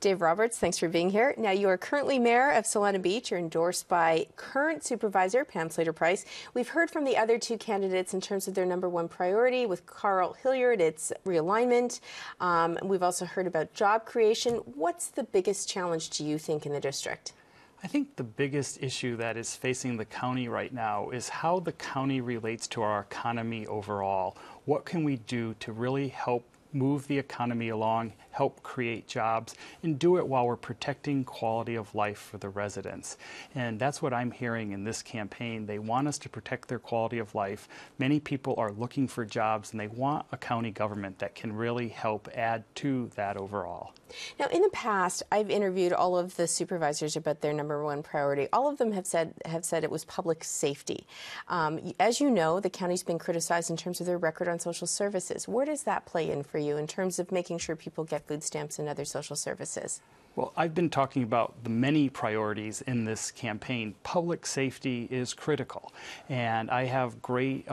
Dave Roberts, thanks for being here. Now, you are currently mayor of Solana Beach. You're endorsed by current supervisor Pam Slater Price. We've heard from the other two candidates in terms of their #1 priority. With Carl Hilliard, it's realignment. We've also heard about job creation. What's the biggest challenge, do you think, in the district? I think the biggest issue that is facing the county right now is how the county relates to our economy overall. What can we do to really help move the economy along, help create jobs, and do it while we're protecting quality of life for the residents? And that's what I'm hearing in this campaign. They want us to protect their quality of life. Many people are looking for jobs, and they want a county government that can really help add to that overall. Now, in the past, I've interviewed all of the supervisors about their #1 priority. All of them have said it was public safety. As you know, the county's been criticized in terms of their record on social services. Where does that play in for you in terms of making sure people get food stamps and other social services? Well, I've been talking about the many priorities in this campaign. Public safety is critical, and I have great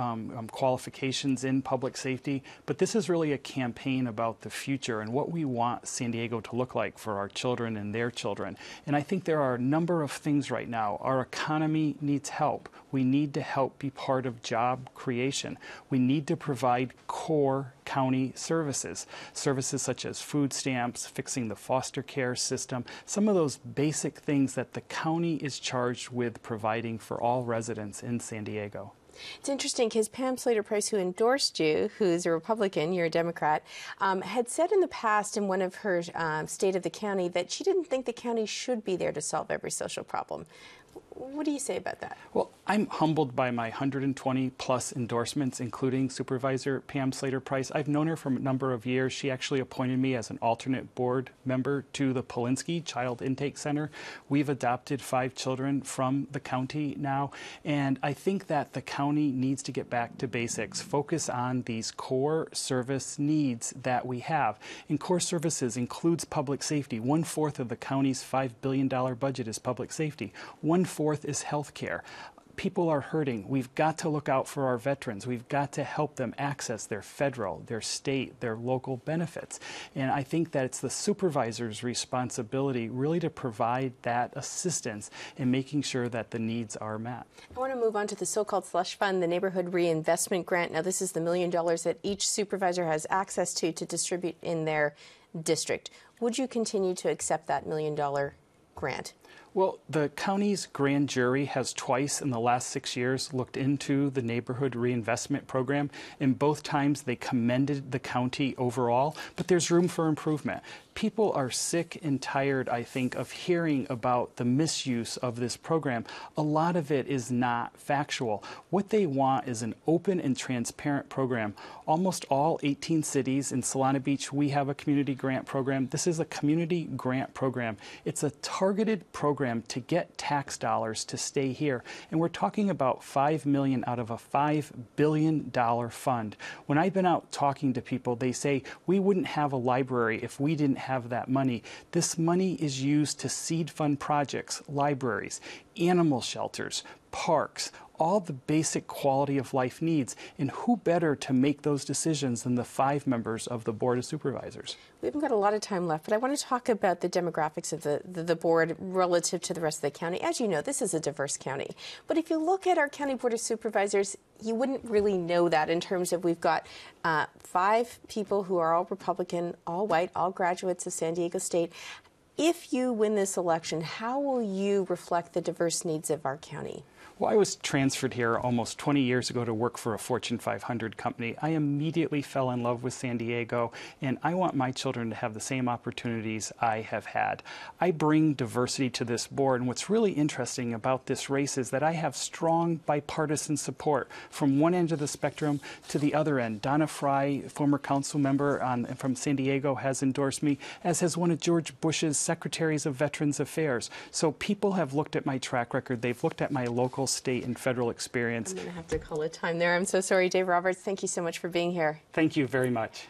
qualifications in public safety, but this is really a campaign about the future and what we want San Diego to look like for our children and their children. And I think there are a number of things right now. Our economy needs help. We need to help be part of job creation. We need to provide core county services such as food stamps, fixing the foster care system, some of those basic things that the county is charged with providing for all residents in San Diego. It's interesting because Pam Slater Price, who endorsed you, who's a Republican, you're a Democrat, had said in the past in one of her State of the County that she didn't think the county should be there to solve every social problem. What do you say about that? Well, I'm humbled by my 120 plus endorsements, including Supervisor Pam Slater Price. I've known her for a number of years. She actually appointed me as an alternate board member to the Polinsky Child Intake Center. We've adopted 5 children from the county now, and I think that the county needs to get back to basics, focus on these core service needs that we have. And core services includes public safety. 1/4 of the county's $5 billion budget is public safety. 1/4 is health care. People are hurting. We've got to look out for our veterans. We've got to help them access their federal, their state, their local benefits. And I think that it's the supervisor's responsibility really to provide that assistance in making sure that the needs are met. I want to move on to the so-called slush fund, the neighborhood reinvestment grant. Now, this is the $1 million that each supervisor has access to distribute in their district. Would you continue to accept that $1 million grant? Well, the county's grand jury has twice in the last 6 years looked into the neighborhood reinvestment program, and both times they commended the county overall, but there's room for improvement. People are sick and tired, I think, of hearing about the misuse of this program. A lot of it is not factual. What they want is an open and transparent program. Almost all 18 cities in Solana Beach, we have a community grant program. This is a community grant program. It's a targeted program to get tax dollars to stay here. And we're talking about $5 million out of a $5 billion fund. When I've been out talking to people, they say, we wouldn't have a library if we didn't have that money. This money is used to seed fund projects, libraries, animal shelters, parks, all the basic quality of life needs. And who better to make those decisions than the 5 members of the Board of Supervisors? We haven't got a lot of time left, but I want to talk about the demographics of the board relative to the rest of the county. As you know, this is a diverse county. But if you look at our County Board of Supervisors, you wouldn't really know that in terms of we've got 5 people who are all Republican, all white, all graduates of San Diego State. If you win this election, how will you reflect the diverse needs of our county? Well, I was transferred here almost 20 years ago to work for a Fortune 500 company. I immediately fell in love with San Diego, and I want my children to have the same opportunities I have had. I bring diversity to this board, and what's really interesting about this race is that I have strong bipartisan support from one end of the spectrum to the other end. Donna Fry, former council member from San Diego, has endorsed me, as has one of George Bush's secretaries of Veterans Affairs. So people have looked at my track record. They've looked at my local, state, and federal experience. I'm going to have to call it time there. I'm so sorry, Dave Roberts. Thank you so much for being here. Thank you very much.